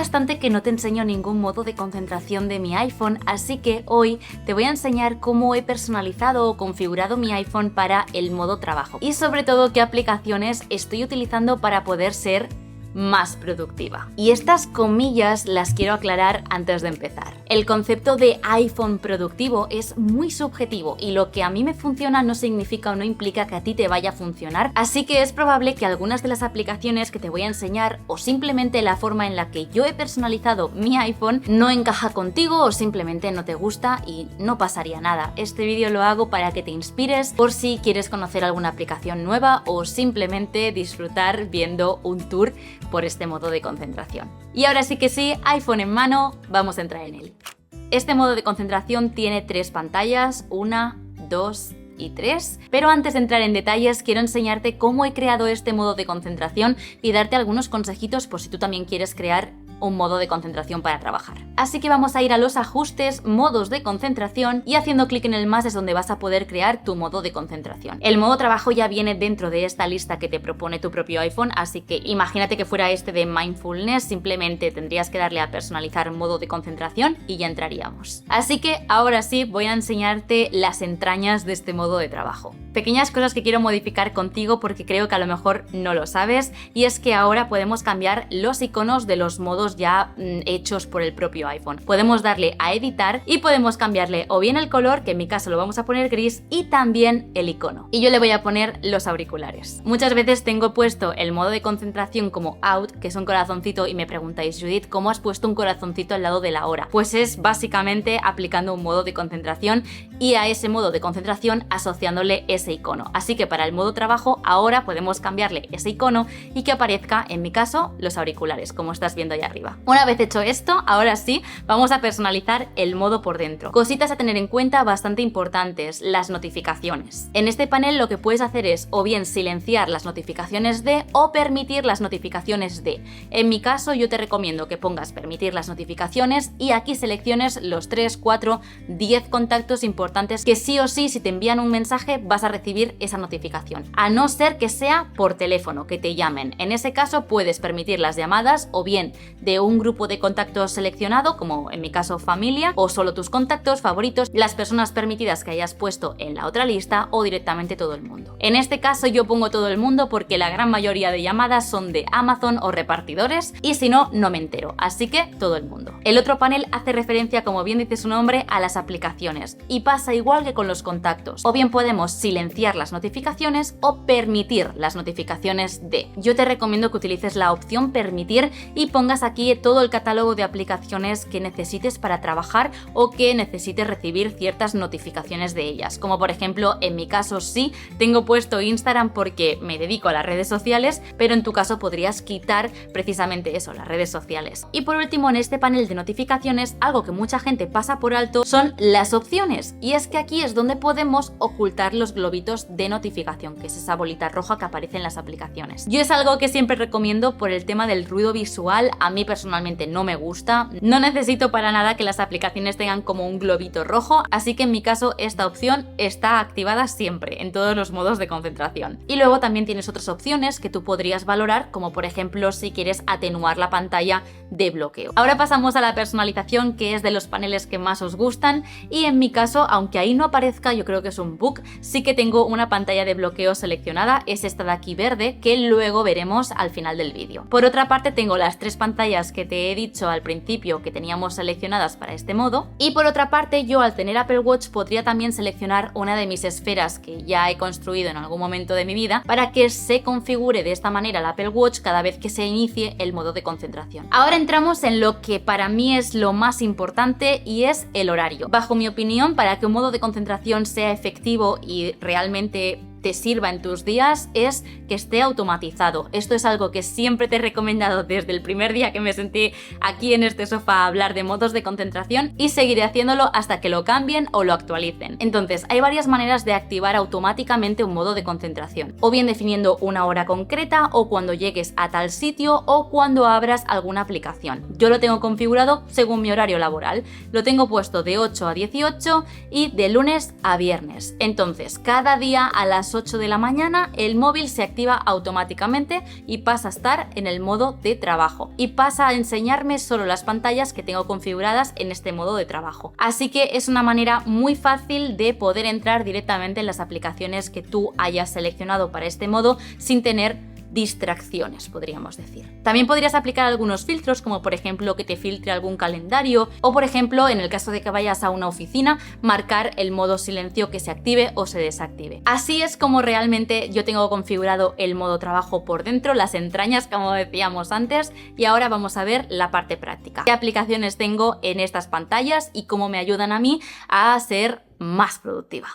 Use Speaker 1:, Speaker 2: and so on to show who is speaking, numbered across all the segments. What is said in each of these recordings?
Speaker 1: bastante que no te enseño ningún modo de concentración de mi iPhone, así que hoy te voy a enseñar cómo he personalizado o configurado mi iPhone para el modo trabajo y sobre todo qué aplicaciones estoy utilizando para poder ser más productiva. Y estas comillas las quiero aclarar antes de empezar. El concepto de iPhone productivo es muy subjetivo y lo que a mí me funciona no significa o no implica que a ti te vaya a funcionar, así que es probable que algunas de las aplicaciones que te voy a enseñar o simplemente la forma en la que yo he personalizado mi iPhone no encaja contigo o simplemente no te gusta y no pasaría nada. Este vídeo lo hago para que te inspires por si quieres conocer alguna aplicación nueva o simplemente disfrutar viendo un tour por este modo de concentración. Y ahora sí que sí, iPhone en mano, vamos a entrar en él. Este modo de concentración tiene 3 pantallas, 1, 2 y 3, pero antes de entrar en detalles quiero enseñarte cómo he creado este modo de concentración y darte algunos consejitos por si tú también quieres crear un modo de concentración para trabajar. Así que vamos a ir a los ajustes, modos de concentración y haciendo clic en el más es donde vas a poder crear tu modo de concentración. El modo trabajo ya viene dentro de esta lista que te propone tu propio iPhone, así que imagínate que fuera este de mindfulness, simplemente tendrías que darle a personalizar modo de concentración y ya entraríamos. Así que ahora sí voy a enseñarte las entrañas de este modo de trabajo. Pequeñas cosas que quiero modificar contigo porque creo que a lo mejor no lo sabes, y es que ahora podemos cambiar los iconos de los modos ya hechos por el propio iPhone. Podemos darle a editar y podemos cambiarle o bien el color, que en mi caso lo vamos a poner gris, y también el icono. Y yo le voy a poner los auriculares. Muchas veces tengo puesto el modo de concentración como out, que es un corazoncito, y me preguntáis, Judith, ¿cómo has puesto un corazoncito al lado de la hora? Pues es básicamente aplicando un modo de concentración y a ese modo de concentración asociándole ese icono. Así que para el modo trabajo ahora podemos cambiarle ese icono y que aparezca, en mi caso, los auriculares, como estás viendo ahí arriba. Una vez hecho esto, ahora sí, vamos a personalizar el modo por dentro. Cositas a tener en cuenta bastante importantes, las notificaciones. En este panel lo que puedes hacer es o bien silenciar las notificaciones de o permitir las notificaciones de. En mi caso yo te recomiendo que pongas permitir las notificaciones y aquí selecciones los 3, 4, 10 contactos importantes que sí o sí si te envían un mensaje vas a recibir esa notificación. A no ser que sea por teléfono, que te llamen. En ese caso puedes permitir las llamadas o bien de un grupo de contactos seleccionado, como en mi caso familia, o solo tus contactos favoritos, las personas permitidas que hayas puesto en la otra lista o directamente todo el mundo. En este caso yo pongo todo el mundo porque la gran mayoría de llamadas son de Amazon o repartidores y si no, no me entero, así que todo el mundo. El otro panel hace referencia, como bien dice su nombre, a las aplicaciones y pasa igual que con los contactos. O bien podemos silenciar las notificaciones o permitir las notificaciones de. Yo te recomiendo que utilices la opción permitir y pongas aquí todo el catálogo de aplicaciones que necesites para trabajar o que necesites recibir ciertas notificaciones de ellas, como por ejemplo en mi caso sí tengo puesto Instagram porque me dedico a las redes sociales, pero en tu caso podrías quitar precisamente eso, las redes sociales. Y por último, en este panel de notificaciones, algo que mucha gente pasa por alto son las opciones, y es que aquí es donde podemos ocultar los globitos de notificación, que es esa bolita roja que aparece en las aplicaciones. Yo es algo que siempre recomiendo por el tema del ruido visual. A mí personalmente no me gusta, no necesito para nada que las aplicaciones tengan como un globito rojo, así que en mi caso esta opción está activada siempre en todos los modos de concentración. Y luego también tienes otras opciones que tú podrías valorar, como por ejemplo si quieres atenuar la pantalla de bloqueo. Ahora pasamos a la personalización, que es de los paneles que más os gustan, y en mi caso, aunque ahí no aparezca, yo creo que es un bug, sí que tengo una pantalla de bloqueo seleccionada, es esta de aquí verde, que luego veremos al final del vídeo. Por otra parte tengo las 3 pantallas que te he dicho al principio que teníamos seleccionadas para este modo, y por otra parte yo al tener Apple Watch podría también seleccionar una de mis esferas que ya he construido en algún momento de mi vida para que se configure de esta manera el Apple Watch cada vez que se inicie el modo de concentración. Ahora entramos en lo que para mí es lo más importante y es el horario. Bajo mi opinión, para que un modo de concentración sea efectivo y realmente te sirva en tus días es que esté automatizado. Esto es algo que siempre te he recomendado desde el primer día que me senté aquí en este sofá a hablar de modos de concentración y seguiré haciéndolo hasta que lo cambien o lo actualicen. Entonces, hay varias maneras de activar automáticamente un modo de concentración, o bien definiendo una hora concreta o cuando llegues a tal sitio o cuando abras alguna aplicación. Yo lo tengo configurado según mi horario laboral. Lo tengo puesto de 8 a 18 y de lunes a viernes. Entonces, cada día a las las 8 de la mañana el móvil se activa automáticamente y pasa a estar en el modo de trabajo y pasa a enseñarme solo las pantallas que tengo configuradas en este modo de trabajo. Así que es una manera muy fácil de poder entrar directamente en las aplicaciones que tú hayas seleccionado para este modo sin tener distracciones, podríamos decir. También podrías aplicar algunos filtros, como por ejemplo que te filtre algún calendario o por ejemplo, en el caso de que vayas a una oficina, marcar el modo silencio que se active o se desactive. Así es como realmente yo tengo configurado el modo trabajo por dentro, las entrañas, como decíamos antes, y ahora vamos a ver la parte práctica. ¿Qué aplicaciones tengo en estas pantallas y cómo me ayudan a mí a ser más productiva?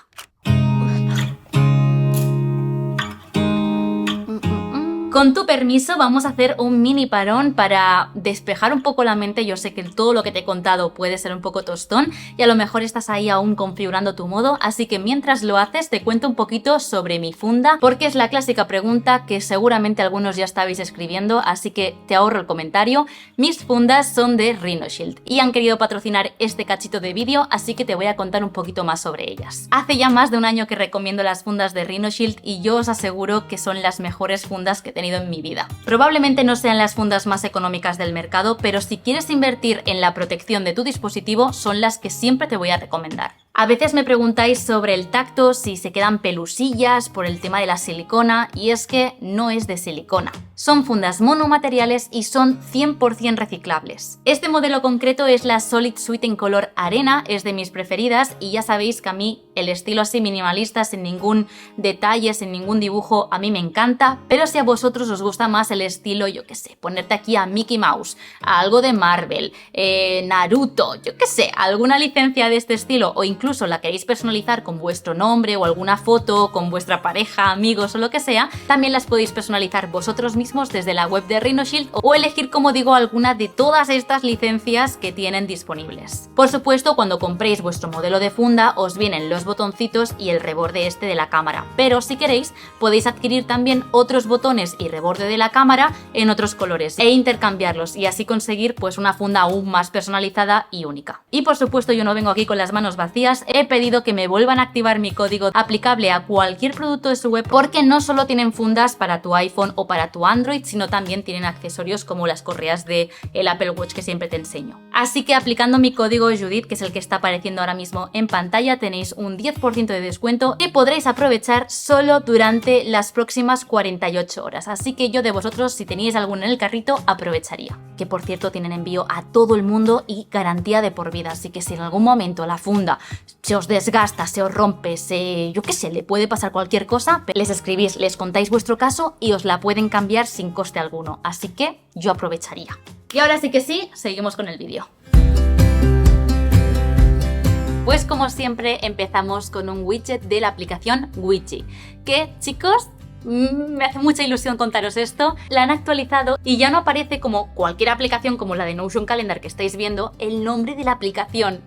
Speaker 1: Con tu permiso vamos a hacer un mini parón para despejar un poco la mente. Yo sé que todo lo que te he contado puede ser un poco tostón y a lo mejor estás ahí aún configurando tu modo, así que mientras lo haces te cuento un poquito sobre mi funda, porque es la clásica pregunta que seguramente algunos ya estabais escribiendo, así que te ahorro el comentario. Mis fundas son de RhinoShield y han querido patrocinar este cachito de vídeo, así que te voy a contar un poquito más sobre ellas. Hace ya más de un año que recomiendo las fundas de RhinoShield y yo os aseguro que son las mejores fundas que tenéis en mi vida. Probablemente no sean las fundas más económicas del mercado, pero si quieres invertir en la protección de tu dispositivo, son las que siempre te voy a recomendar. A veces me preguntáis sobre el tacto, si se quedan pelusillas por el tema de la silicona, y es que no es de silicona. Son fundas monomateriales y son 100% reciclables. Este modelo concreto es la Solid Suite en color arena, es de mis preferidas y ya sabéis que a mí el estilo así minimalista, sin ningún detalle, sin ningún dibujo, a mí me encanta, pero si a vosotros os gusta más el estilo, yo qué sé, ponerte aquí a Mickey Mouse, a algo de Marvel, Naruto, yo qué sé, alguna licencia de este estilo o incluso la queréis personalizar con vuestro nombre o alguna foto con vuestra pareja, amigos o lo que sea, también las podéis personalizar vosotros mismos desde la web de RhinoShield o elegir, como digo, alguna de todas estas licencias que tienen disponibles. Por supuesto, cuando compréis vuestro modelo de funda os vienen los botoncitos y el reborde este de la cámara, pero si queréis podéis adquirir también otros botones y reborde de la cámara en otros colores e intercambiarlos y así conseguir pues una funda aún más personalizada y única. Y por supuesto yo no vengo aquí con las manos vacías, he pedido que me vuelvan a activar mi código aplicable a cualquier producto de su web porque no solo tienen fundas para tu iPhone o para tu Android, sino también tienen accesorios como las correas del Apple Watch que siempre te enseño. Así que aplicando mi código Judith, que es el que está apareciendo ahora mismo en pantalla, tenéis un 10% de descuento que podréis aprovechar solo durante las próximas 48 horas. Así que yo de vosotros, si teníais alguno en el carrito, aprovecharía. Que por cierto tienen envío a todo el mundo y garantía de por vida, así que si en algún momento la funda se os desgasta, se os rompe, yo qué sé, le puede pasar cualquier cosa, les escribís, les contáis vuestro caso y os la pueden cambiar sin coste alguno, así que yo aprovecharía. Y ahora sí que sí, seguimos con el vídeo. Pues como siempre empezamos con un widget de la aplicación Widgy, que chicos, me hace mucha ilusión contaros esto, la han actualizado y ya no aparece como cualquier aplicación como la de Notion Calendar que estáis viendo el nombre de la aplicación.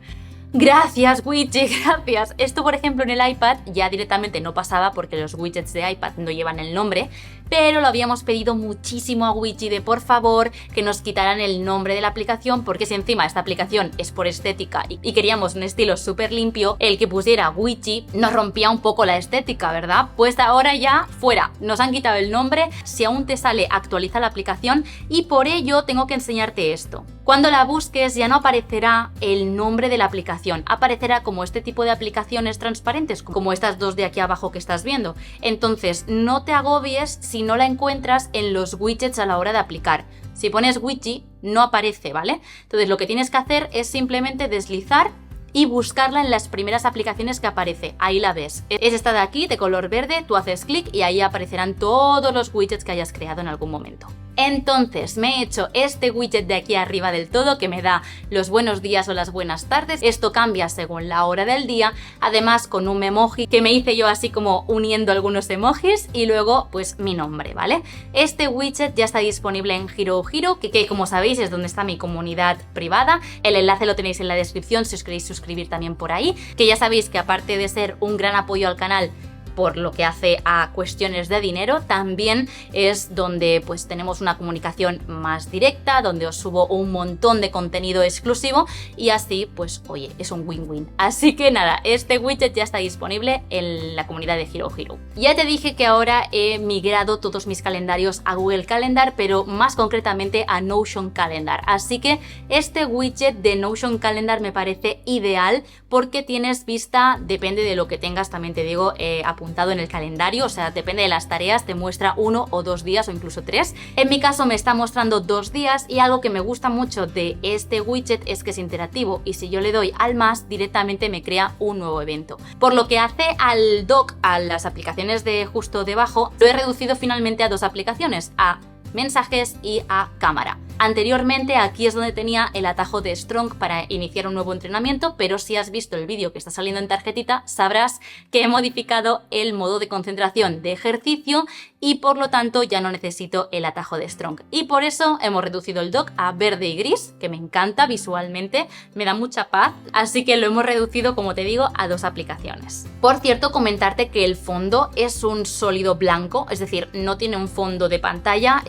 Speaker 1: Gracias Widgy, gracias. Esto por ejemplo en el iPad ya directamente no pasaba porque los widgets de iPad no llevan el nombre, pero lo habíamos pedido muchísimo a Widgy de por favor que nos quitaran el nombre de la aplicación, porque si encima esta aplicación es por estética y queríamos un estilo súper limpio, el que pusiera Widgy nos rompía un poco la estética, ¿verdad? Pues ahora ya fuera, nos han quitado el nombre. Si aún te sale, actualiza la aplicación y por ello tengo que enseñarte esto. Cuando la busques ya no aparecerá el nombre de la aplicación, aparecerá como este tipo de aplicaciones transparentes, como estas dos de aquí abajo que estás viendo. Entonces no te agobies si no la encuentras en los widgets a la hora de aplicar. Si pones Widgy no aparece, ¿vale? Entonces lo que tienes que hacer es simplemente deslizar y buscarla en las primeras aplicaciones que aparece. Ahí la ves. Es esta de aquí, de color verde, tú haces clic y ahí aparecerán todos los widgets que hayas creado en algún momento. Entonces me he hecho este widget de aquí arriba del todo que me da los buenos días o las buenas tardes. Esto cambia según la hora del día, además con un emoji que me hice yo así como uniendo algunos emojis y luego pues mi nombre, ¿vale? Este widget ya está disponible en Hero Hero, que como sabéis es donde está mi comunidad privada. El enlace lo tenéis en la descripción si os queréis suscribir también por ahí, que ya sabéis que aparte de ser un gran apoyo al canal, por lo que hace a cuestiones de dinero, también es donde pues tenemos una comunicación más directa, donde os subo un montón de contenido exclusivo y así pues oye, es un win-win. Así que nada, este widget ya está disponible en la comunidad de Hero Hero. Ya te dije que ahora he migrado todos mis calendarios a Google Calendar, pero más concretamente a Notion Calendar. Así que este widget de Notion Calendar me parece ideal porque tienes vista, depende de lo que tengas, también te digo, apuntado en el calendario, o sea, depende de las tareas, te muestra 1 o 2 días o incluso 3. En mi caso me está mostrando 2 días y algo que me gusta mucho de este widget es que es interactivo y si yo le doy al más, directamente me crea un nuevo evento. Por lo que hace al dock, a las aplicaciones de justo debajo, lo he reducido finalmente a 2 aplicaciones, a mensajes y a cámara. Anteriormente aquí es donde tenía el atajo de Strong para iniciar un nuevo entrenamiento, pero si has visto el vídeo que está saliendo en tarjetita sabrás que he modificado el modo de concentración de ejercicio y por lo tanto ya no necesito el atajo de Strong. Y por eso hemos reducido el dock a verde y gris, que me encanta visualmente, me da mucha paz, así que lo hemos reducido, como te digo, a 2 aplicaciones. Por cierto, comentarte que el fondo es un sólido blanco, es decir, no tiene un fondo de pantalla,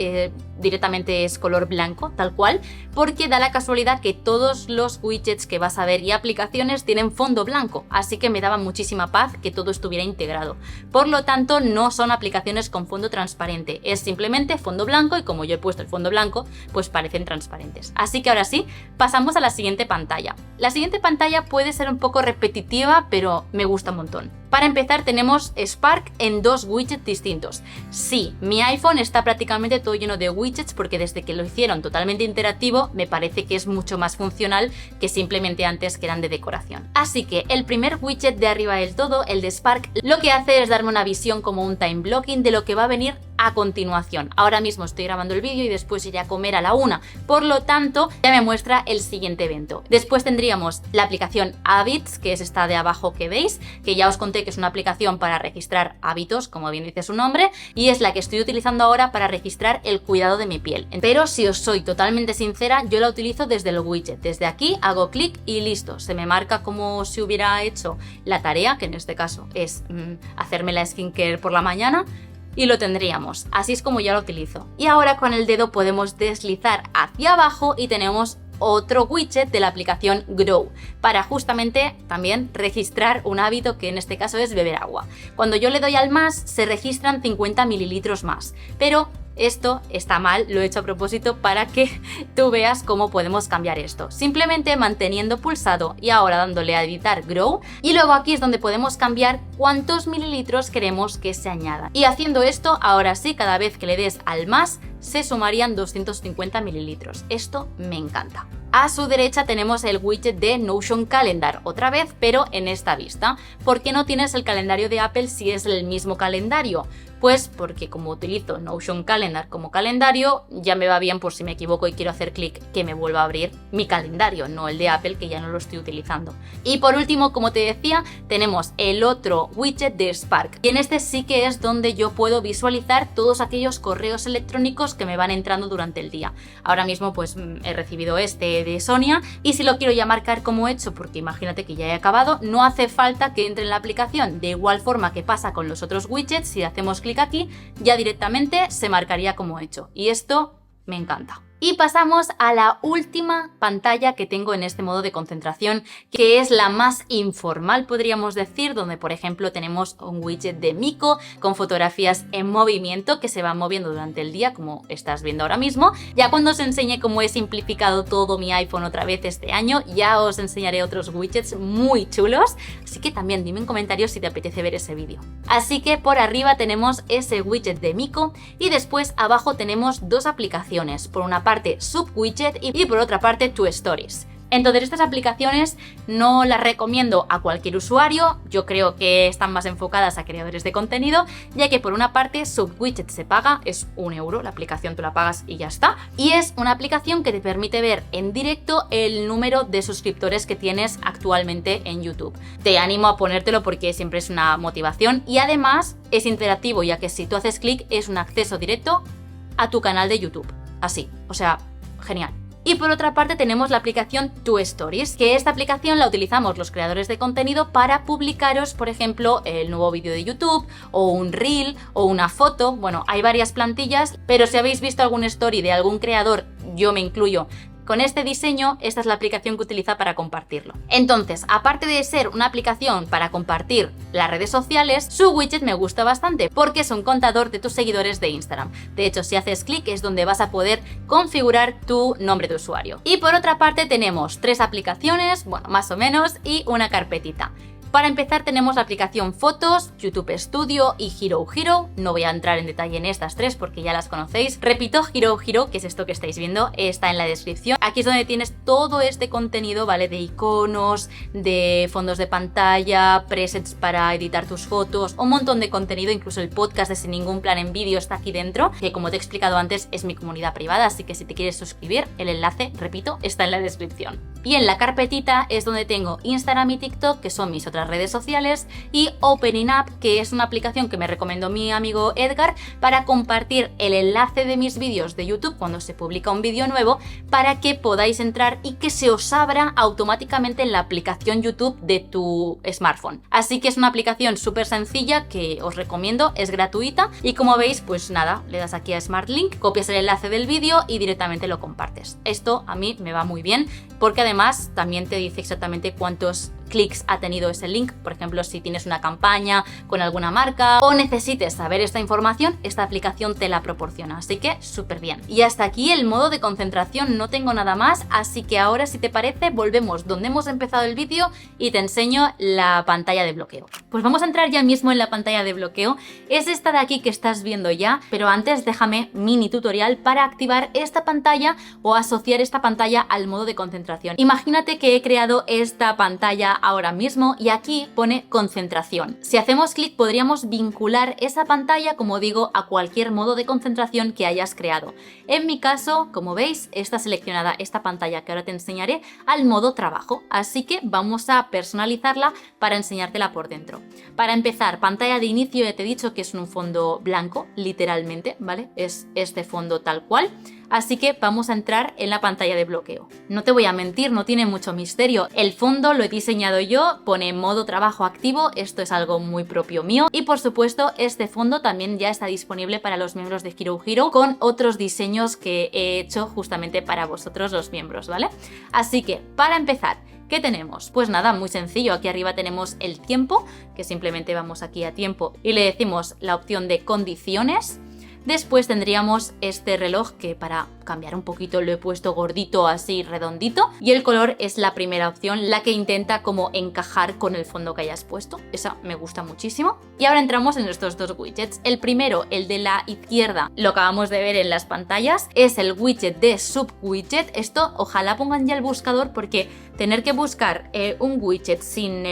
Speaker 1: directamente es color blanco, tal cual, porque da la casualidad que todos los widgets que vas a ver y aplicaciones tienen fondo blanco, así que me daba muchísima paz que todo estuviera integrado. Por lo tanto, no son aplicaciones con fondo transparente, es simplemente fondo blanco y como yo he puesto el fondo blanco, pues parecen transparentes. Así que ahora sí, pasamos a la siguiente pantalla. La siguiente pantalla puede ser un poco repetitiva, pero me gusta un montón. Para empezar tenemos Spark en 2 widgets distintos. Sí, mi iPhone está prácticamente todo lleno de widgets porque desde que lo hicieron totalmente interactivo me parece que es mucho más funcional que simplemente antes que eran de decoración. Así que el primer widget de arriba del todo, el de Spark, lo que hace es darme una visión como un time blocking de lo que va a venir a continuación. Ahora mismo estoy grabando el vídeo y después iré a comer a la 1, por lo tanto ya me muestra el siguiente evento. Después tendríamos la aplicación Habits, que es esta de abajo que veis, que ya os conté que es una aplicación para registrar hábitos, como bien dice su nombre, y es la que estoy utilizando ahora para registrar el cuidado de mi piel. Pero si os soy totalmente sincera, yo la utilizo desde el widget. Desde aquí hago clic y listo, se me marca como si hubiera hecho la tarea, que en este caso es hacerme la skincare por la mañana, y lo tendríamos. Así es como ya lo utilizo. Y ahora con el dedo podemos deslizar hacia abajo y tenemos otro widget de la aplicación Grow para justamente también registrar un hábito que en este caso es beber agua. Cuando yo le doy al más se registran 50 mililitros más, pero esto está mal, lo he hecho a propósito para que tú veas cómo podemos cambiar esto. Simplemente manteniendo pulsado y ahora dándole a editar Grow, y luego aquí es donde podemos cambiar cuántos mililitros queremos que se añadan. Y haciendo esto, ahora sí, cada vez que le des al más, se sumarían 250 mililitros. Esto me encanta. A su derecha tenemos el widget de Notion Calendar, otra vez, pero en esta vista. ¿Por qué no tienes el calendario de Apple si es el mismo calendario? Pues porque como utilizo Notion Calendar como calendario, ya me va bien por si me equivoco y quiero hacer clic que me vuelva a abrir mi calendario, no el de Apple que ya no lo estoy utilizando. Y por último, como te decía, tenemos el otro widget de Spark. Y en este sí que es donde yo puedo visualizar todos aquellos correos electrónicos que me van entrando durante el día. Ahora mismo pues he recibido este de Sonia y si lo quiero ya marcar como hecho, porque imagínate que ya he acabado, no hace falta que entre en la aplicación. De igual forma que pasa con los otros widgets, si hacemos clic aquí, ya directamente se marcaría como hecho. Y esto me encanta. Y pasamos a la última pantalla que tengo en este modo de concentración, que es la más informal, podríamos decir, donde por ejemplo tenemos un widget de Miko con fotografías en movimiento que se van moviendo durante el día, como estás viendo ahora mismo. Ya cuando os enseñe cómo he simplificado todo mi iPhone otra vez este año, ya os enseñaré otros widgets muy chulos, así que también dime en comentarios si te apetece ver ese vídeo. Así que por arriba tenemos ese widget de Miko y después abajo tenemos 2 aplicaciones, por una parte Subwidget y por otra parte To Stories. Entonces estas aplicaciones no las recomiendo a cualquier usuario, yo creo que están más enfocadas a creadores de contenido, ya que por una parte Subwidget se paga, es 1 euro, la aplicación tú la pagas y ya está, y es una aplicación que te permite ver en directo el número de suscriptores que tienes actualmente en YouTube. Te animo a ponértelo porque siempre es una motivación y además es interactivo, ya que si tú haces clic es un acceso directo a tu canal de YouTube, así, o sea, genial. Y por otra parte tenemos la aplicación Two Stories, que esta aplicación la utilizamos los creadores de contenido para publicaros, por ejemplo, el nuevo vídeo de YouTube, o un reel, o una foto. Bueno, hay varias plantillas, pero si habéis visto algún story de algún creador, yo me incluyo, con este diseño, esta es la aplicación que utiliza para compartirlo. Entonces, aparte de ser una aplicación para compartir las redes sociales, su widget me gusta bastante porque es un contador de tus seguidores de Instagram. De hecho, si haces clic es donde vas a poder configurar tu nombre de usuario. Y por otra parte tenemos 3 aplicaciones, bueno, más o menos, y una carpetita. Para empezar tenemos la aplicación Fotos, YouTube Studio y Hero Hero. No voy a entrar en detalle en estas 3 porque ya las conocéis. Repito, Hero Hero, que es esto que estáis viendo, está en la descripción. Aquí es donde tienes todo este contenido, ¿vale? De iconos, de fondos de pantalla, presets para editar tus fotos, un montón de contenido, incluso el podcast de Sin Ningún Plan en vídeo está aquí dentro, que como te he explicado antes es mi comunidad privada, así que si te quieres suscribir, el enlace, repito, está en la descripción. Y en la carpetita es donde tengo Instagram y TikTok, que son mis otras redes sociales, y Opening Up, que es una aplicación que me recomendó mi amigo Edgar para compartir el enlace de mis vídeos de YouTube cuando se publica un vídeo nuevo, para que podáis entrar y que se os abra automáticamente en la aplicación YouTube de tu smartphone. Así que es una aplicación súper sencilla que os recomiendo, es gratuita y como veis, pues nada, le das aquí a Smart Link, copias el enlace del vídeo y directamente lo compartes. Esto a mí me va muy bien porque además también te dice exactamente cuántos clics ha tenido ese link. Por ejemplo, si tienes una campaña con alguna marca o necesites saber esta información, esta aplicación te la proporciona, así que súper bien. Y hasta aquí el modo de concentración, no tengo nada más, así que ahora, si te parece, volvemos donde hemos empezado el vídeo y te enseño la pantalla de bloqueo. Pues vamos a entrar ya mismo en la pantalla de bloqueo. Es esta de aquí que estás viendo ya, pero antes déjame mini tutorial para activar esta pantalla o asociar esta pantalla al modo de concentración. Imagínate que he creado esta pantalla ahora mismo y aquí pone concentración. Si hacemos clic podríamos vincular esa pantalla, como digo, a cualquier modo de concentración que hayas creado. En mi caso, como veis, está seleccionada esta pantalla que ahora te enseñaré al modo trabajo, así que vamos a personalizarla para enseñártela por dentro. Para empezar, pantalla de inicio, ya te he dicho que es un fondo blanco, literalmente, ¿vale? Es este fondo tal cual. Así que vamos a entrar en la pantalla de bloqueo. No te voy a mentir, no tiene mucho misterio. El fondo lo he diseñado yo, pone modo trabajo activo, esto es algo muy propio mío. Y por supuesto, este fondo también ya está disponible para los miembros de Hero Hero con otros diseños que he hecho justamente para vosotros los miembros, ¿vale? Así que, para empezar, ¿qué tenemos? Pues nada, muy sencillo. Aquí arriba tenemos el tiempo, que simplemente vamos aquí a tiempo y le decimos la opción de condiciones. Después tendríamos este reloj que para cambiar un poquito lo he puesto gordito, así redondito, y el color es la primera opción, la que intenta como encajar con el fondo que hayas puesto. Esa me gusta muchísimo. Y ahora entramos en estos dos widgets. El primero, el de la izquierda, lo acabamos de ver en las pantallas, es el widget de subwidget. Esto ojalá pongan ya el buscador porque tener que buscar un widget sin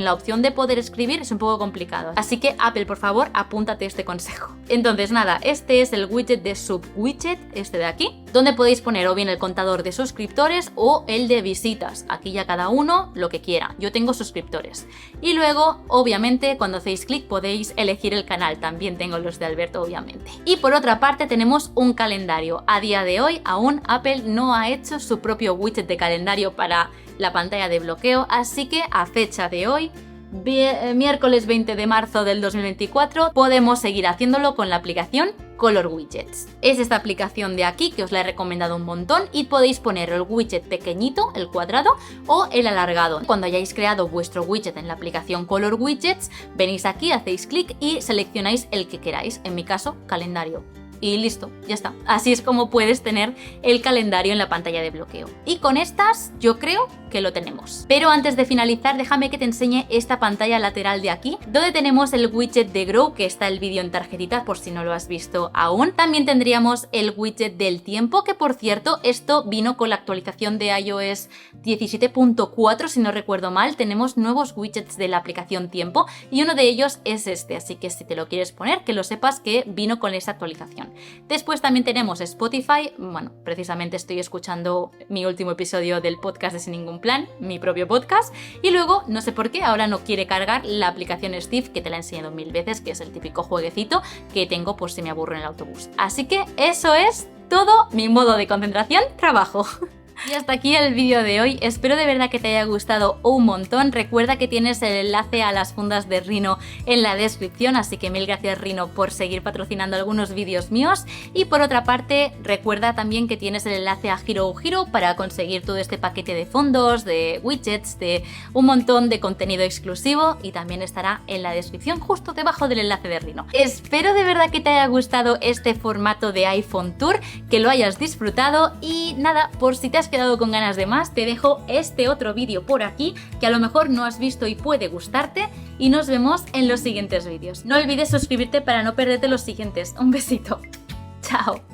Speaker 1: la opción de poder escribir es un poco complicado. Así que Apple, por favor, apúntate este consejo. Entonces nada, este es el widget de subwidget, este de aquí, donde podéis poner o bien el contador de suscriptores o el de visitas. Aquí ya cada uno lo que quiera. Yo tengo suscriptores. Y luego, obviamente, cuando hacéis clic podéis elegir el canal. También tengo los de Alberto, obviamente. Y por otra parte tenemos un calendario. A día de hoy aún Apple no ha hecho su propio widget de calendario para la pantalla de bloqueo, así que a fecha de hoy, miércoles 20 de marzo del 2024, podemos seguir haciéndolo con la aplicación Color Widgets. Es esta aplicación de aquí que os la he recomendado un montón y podéis poner el widget pequeñito, el cuadrado, o el alargado. Cuando hayáis creado vuestro widget en la aplicación Color Widgets, venís aquí, hacéis clic y seleccionáis el que queráis, en mi caso, calendario. Y listo, ya está. Así es como puedes tener el calendario en la pantalla de bloqueo. Y con estas yo creo que lo tenemos. Pero antes de finalizar, déjame que te enseñe esta pantalla lateral de aquí, donde tenemos el widget de Grow, que está el vídeo en tarjetita por si no lo has visto aún. También tendríamos el widget del tiempo, que por cierto, esto vino con la actualización de iOS 17.4, si no recuerdo mal. Tenemos nuevos widgets de la aplicación tiempo y uno de ellos es este, así que si te lo quieres poner, que lo sepas que vino con esa actualización. Después también tenemos Spotify. Bueno, precisamente estoy escuchando mi último episodio del podcast de Sin Ningún Plan, mi propio podcast, y luego, no sé por qué, ahora no quiere cargar la aplicación Steve, que te la he enseñado 1000 veces, que es el típico jueguecito que tengo por si me aburro en el autobús. Así que eso es todo mi modo de concentración, trabajo. Y hasta aquí el vídeo de hoy, espero de verdad que te haya gustado un montón. Recuerda que tienes el enlace a las fundas de Rhino en la descripción, así que mil gracias Rhino por seguir patrocinando algunos vídeos míos. Y por otra parte, recuerda también que tienes el enlace a Hero Hero para conseguir todo este paquete de fondos, de widgets, de un montón de contenido exclusivo, y también estará en la descripción justo debajo del enlace de Rhino. Espero de verdad que te haya gustado este formato de iPhone Tour, que lo hayas disfrutado, y nada, por si te has quedado con ganas de más, te dejo este otro vídeo por aquí que a lo mejor no has visto y puede gustarte, y nos vemos en los siguientes vídeos. No olvides suscribirte para no perderte los siguientes. Un besito. Chao.